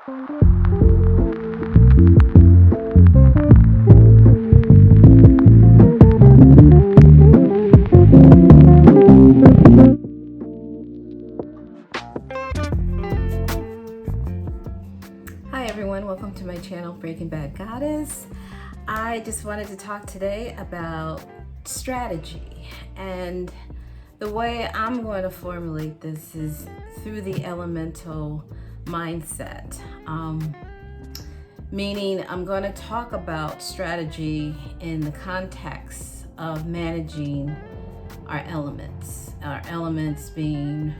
Hi everyone, welcome to my channel, Breaking Bad Goddess. I just wanted to talk today about strategy, and the way I'm going to formulate this is through the elemental mindset. Meaning I'm going to talk about strategy in the context of managing our elements being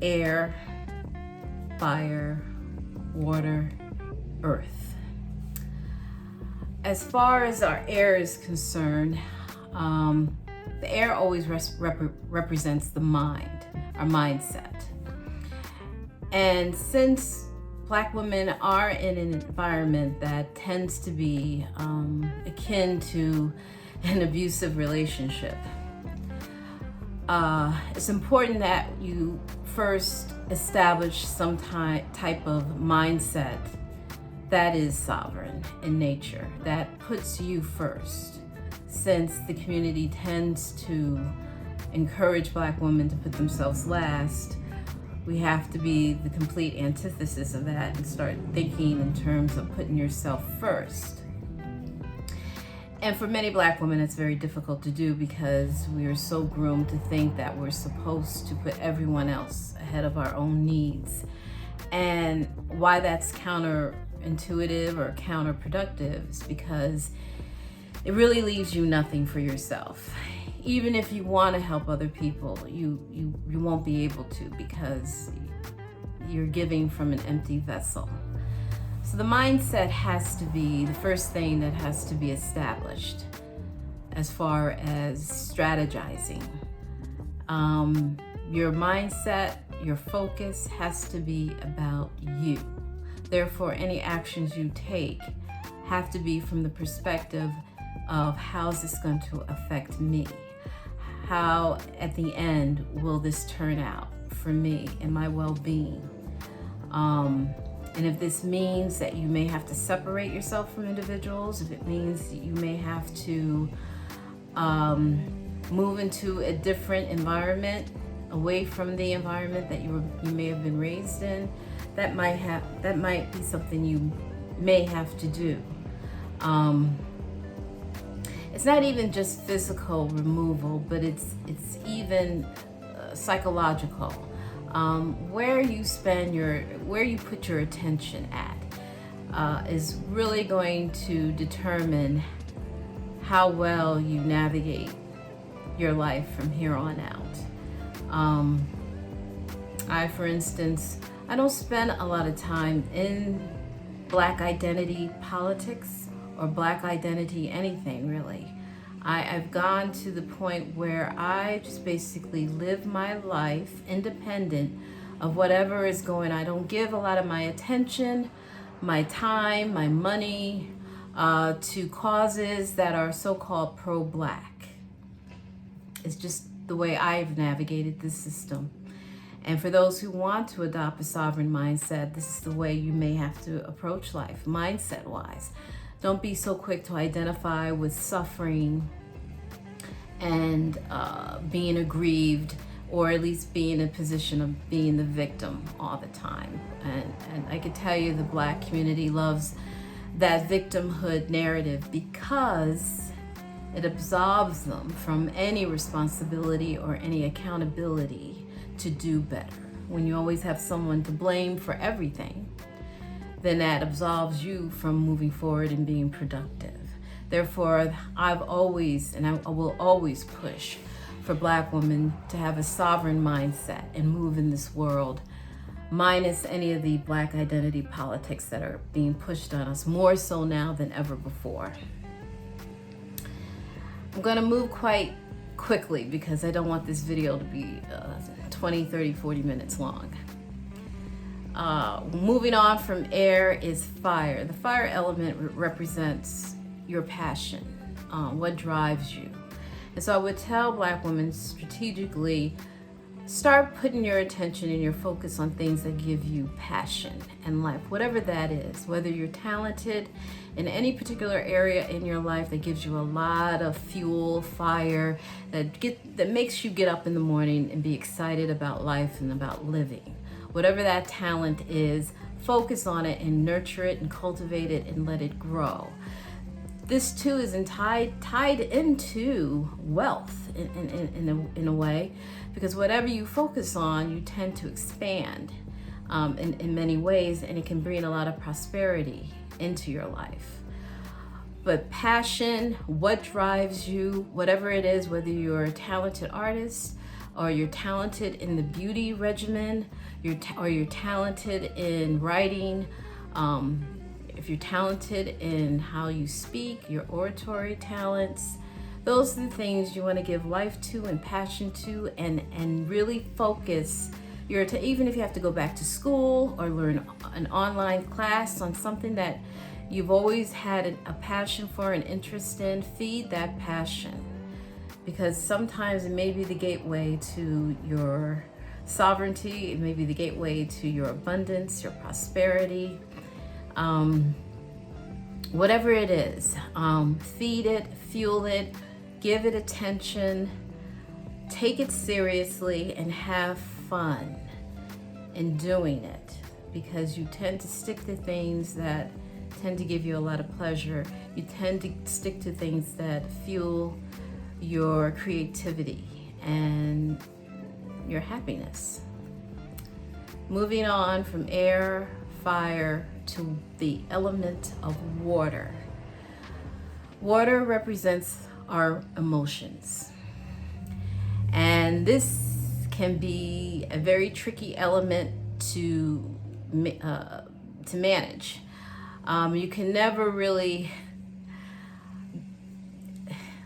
air, fire, water, earth. As far as our air is concerned, the air always represents the mind, our mindset. And since Black women are in an environment that tends to be akin to an abusive relationship, it's important that you first establish some type of mindset that is sovereign in nature, that puts you first. Since the community tends to encourage Black women to put themselves last, we have to be the complete antithesis of that and start thinking in terms of putting yourself first. And for many Black women, it's very difficult to do because we are so groomed to think that we're supposed to put everyone else ahead of our own needs. And why that's counterintuitive or counterproductive is because it really leaves you nothing for yourself. Even if you want to help other people, you won't be able to because you're giving from an empty vessel. So the mindset has to be the first thing that has to be established as far as strategizing. Your mindset, your focus has to be about you. Therefore, any actions you take have to be from the perspective of how's this going to affect me? How at the end will this turn out for me and my well-being? And if this means that you may have to separate yourself from individuals, if it means that you may have to move into a different environment, away from the environment that you may have been raised in, that might be something you may have to do. It's not even just physical removal, but it's even psychological. Where you put your attention at is really going to determine how well you navigate your life from here on out. For instance, I don't spend a lot of time in Black identity politics or Black identity anything really. I've gone to the point where I just basically live my life independent of whatever is going on. I don't give a lot of my attention, my time, my money to causes that are so-called pro-Black. It's just the way I've navigated this system. And for those who want to adopt a sovereign mindset, this is the way you may have to approach life, mindset-wise. Don't be so quick to identify with suffering and being aggrieved, or at least be in a position of being the victim all the time. And I can tell you the Black community loves that victimhood narrative because it absolves them from any responsibility or any accountability to do better. When you always have someone to blame for everything, then that absolves you from moving forward and being productive. Therefore, I've always, and I will always push for Black women to have a sovereign mindset and move in this world, minus any of the Black identity politics that are being pushed on us, more so now than ever before. I'm gonna move quite quickly because I don't want this video to be 20, 30, 40 minutes long. Moving on from air is fire. The fire element represents your passion, what drives you. And so I would tell Black women strategically start putting your attention and your focus on things that give you passion in life, whatever that is. Whether you're talented in any particular area in your life that gives you a lot of fuel, fire, that makes you get up in the morning and be excited about life and about living. Whatever that talent is, focus on it and nurture it and cultivate it and let it grow. This too is tied into wealth in a way, because whatever you focus on, you tend to expand in many ways, and it can bring a lot of prosperity into your life. But passion, what drives you, whatever it is, whether you're a talented artist or you're talented in the beauty regimen, or you're talented in writing, if you're talented in how you speak, your oratory talents, those are the things you want to give life to and passion to, and really focus even if you have to go back to school or learn an online class on something that you've always had a passion for, an interest in, feed that passion. Because sometimes it may be the gateway to your sovereignty, it may be the gateway to your abundance, your prosperity. Whatever it is, feed it, fuel it, give it attention, take it seriously, and have fun in doing it, because you tend to stick to things that tend to give you a lot of pleasure. You tend to stick to things that fuel your creativity and your happiness. Moving on from air, fire, to the element of water. Water represents our emotions. And this can be a very tricky element to manage. You can never really,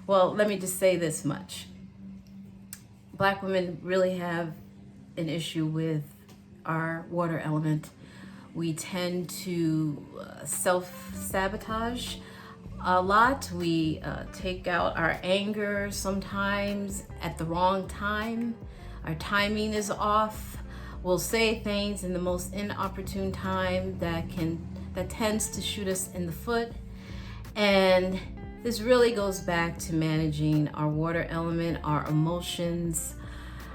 well, let me just say this much. Black women really have an issue with our water element. We tend to self-sabotage a lot. We take out our anger sometimes at the wrong time. Our timing is off. We'll say things in the most inopportune time that tends to shoot us in the foot. And this really goes back to managing our water element, our emotions,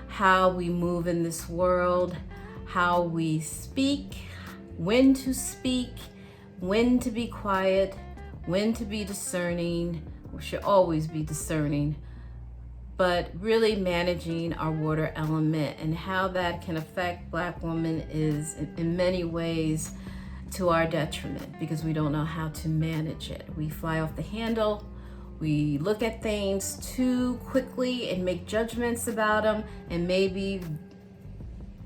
how we move in this world, how we speak, when to speak, when to be quiet, when to be discerning. We should always be discerning, but really managing our water element and how that can affect Black women is in many ways to our detriment, because we don't know how to manage it. We fly off the handle. We look at things too quickly and make judgments about them, and maybe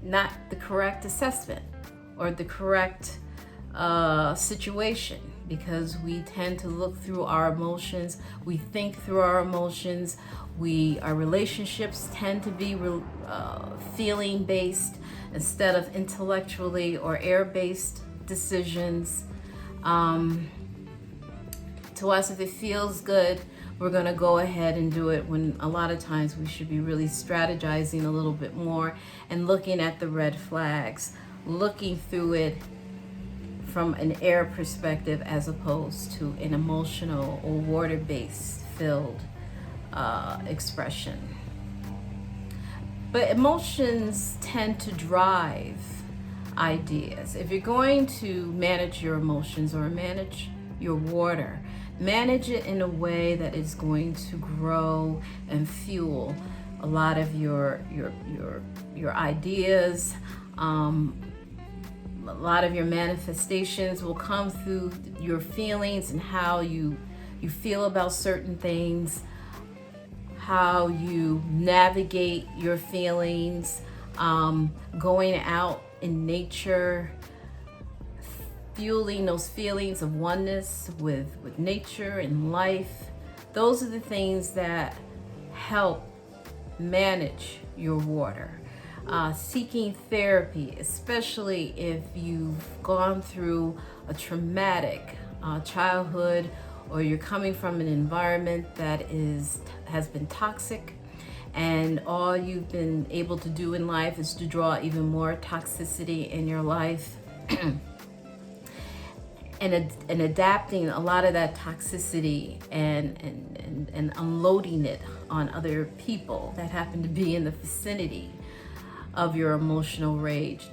not the correct assessment or the correct situation, because we tend to look through our emotions. We think through our emotions. Our relationships tend to be feeling based instead of intellectually or air based decisions. To us, if it feels good, we're going to go ahead and do it, when a lot of times we should be really strategizing a little bit more and looking at the red flags, looking through it from an air perspective as opposed to an emotional or water-based filled expression. But emotions tend to drive ideas. If you're going to manage your emotions or manage your water, manage it in a way that is going to grow and fuel a lot of your ideas. A lot of your manifestations will come through your feelings and how you feel about certain things, how you navigate your feelings, going out in nature, fueling those feelings of oneness with nature and life. Those are the things that help manage your water. Seeking therapy, especially if you've gone through a traumatic childhood, or you're coming from an environment that has been toxic, and all you've been able to do in life is to draw even more toxicity in your life, and adapting a lot of that toxicity and unloading it on other people that happen to be in the vicinity of your emotional rage.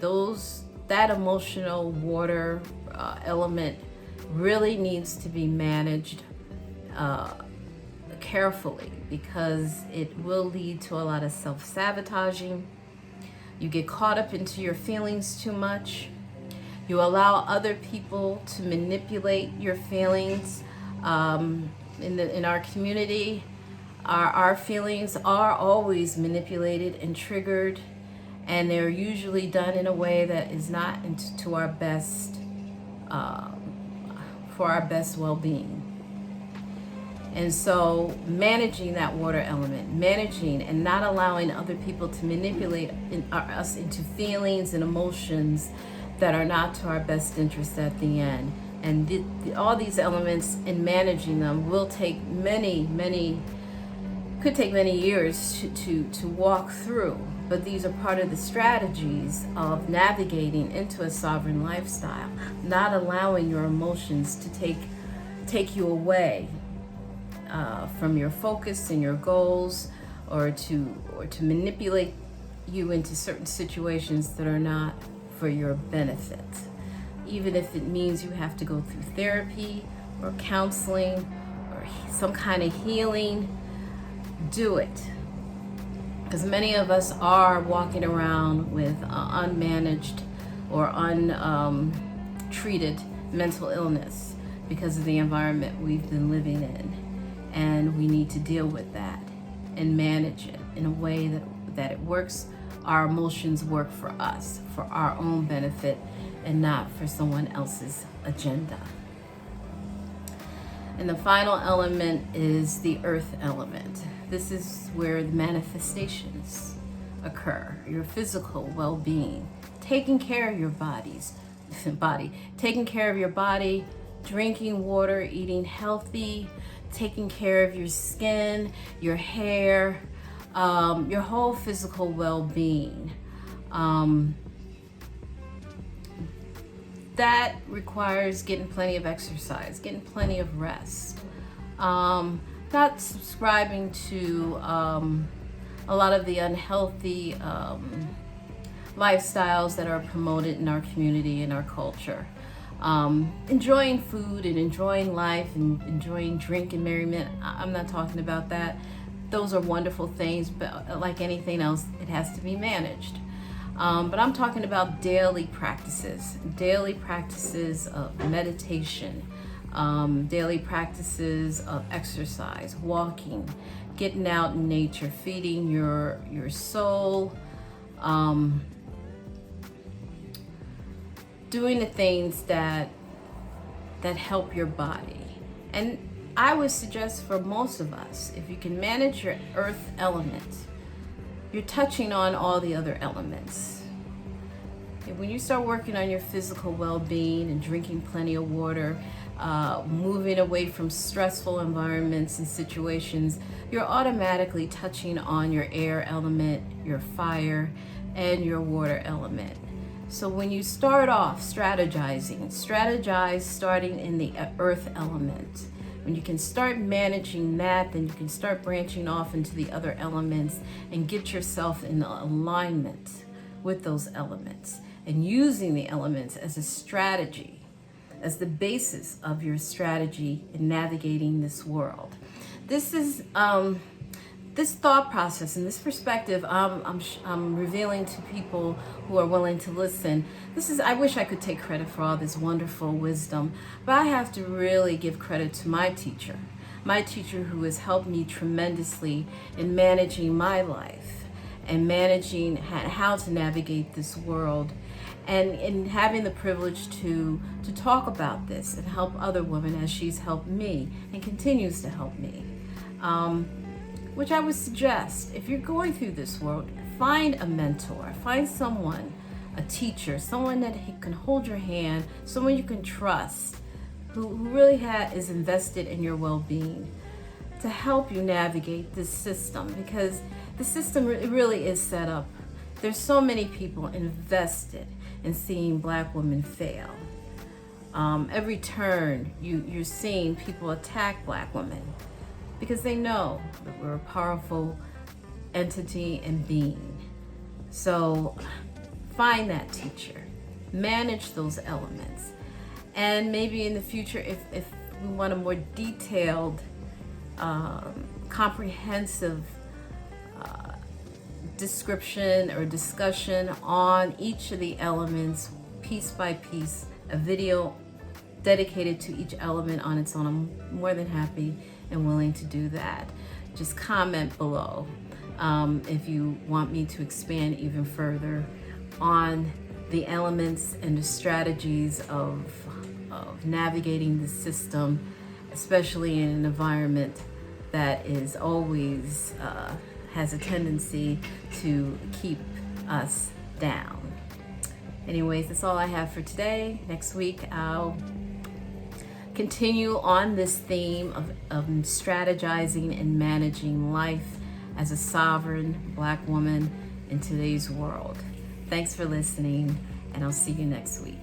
That emotional water element really needs to be managed carefully, because it will lead to a lot of self-sabotaging. You get caught up into your feelings too much. You allow other people to manipulate your feelings. In our community, our feelings are always manipulated and triggered, and they're usually done in a way that is not to our best, for our best well-being. And so managing that water element, managing and not allowing other people to manipulate us into feelings and emotions that are not to our best interest at the end. And all these elements, in managing them, will take could take many years to walk through. But these are part of the strategies of navigating into a sovereign lifestyle, not allowing your emotions to take you away from your focus and your goals, or to manipulate you into certain situations that are not for your benefit. Even if it means you have to go through therapy or counseling or some kind of healing, do it. Because many of us are walking around with unmanaged or untreated mental illness because of the environment we've been living in. And we need to deal with that and manage it in a way that it works. Our emotions work for us, for our own benefit, and not for someone else's agenda. And the final element is the earth element. This is where the manifestations occur, your physical well-being, taking care of your body, taking care of your body, drinking water, eating healthy, taking care of your skin, your hair, your whole physical well-being. That requires getting plenty of exercise, getting plenty of rest, not subscribing to a lot of the unhealthy lifestyles that are promoted in our community and our culture. Enjoying food and enjoying life and enjoying drink and merriment. I'm not talking about that. Those are wonderful things, but like anything else, it has to be managed. But I'm talking about daily practices of meditation, daily practices of exercise, walking, getting out in nature, feeding your soul, doing the things that help your body. And I would suggest for most of us, if you can manage your earth element, you're touching on all the other elements. When you start working on your physical well-being and drinking plenty of water, moving away from stressful environments and situations, you're automatically touching on your air element, your fire, and your water element. So when you start off strategize starting in the earth element. When you can start managing that, then you can start branching off into the other elements and get yourself in alignment with those elements, and using the elements as a strategy, as the basis of your strategy in navigating this world. This is this thought process and this perspective I'm revealing to people who are willing to listen. I wish I could take credit for all this wonderful wisdom, but I have to really give credit to my teacher who has helped me tremendously in managing my life and managing how to navigate this world, and having the privilege to talk about this and help other women as she's helped me and continues to help me. Which I would suggest, if you're going through this world, find a mentor, find someone, a teacher, someone that can hold your hand, someone you can trust, who really is invested in your well-being to help you navigate this system. Because The system really is set up. There's so many people invested in seeing black women fail. Every turn, you're seeing people attack black women because they know that we're a powerful entity and being. So find that teacher, manage those elements, and maybe in the future, if we want a more detailed, comprehensive description or discussion on each of the elements, piece by piece, a video dedicated to each element on its own, I'm more than happy and willing to do that. Just comment below if you want me to expand even further on the elements and the strategies of navigating the system, especially in an environment that is always has a tendency to keep us down. Anyways, that's all I have for today. Next week, I'll continue on this theme of strategizing and managing life as a sovereign black woman in today's world. Thanks for listening, and I'll see you next week.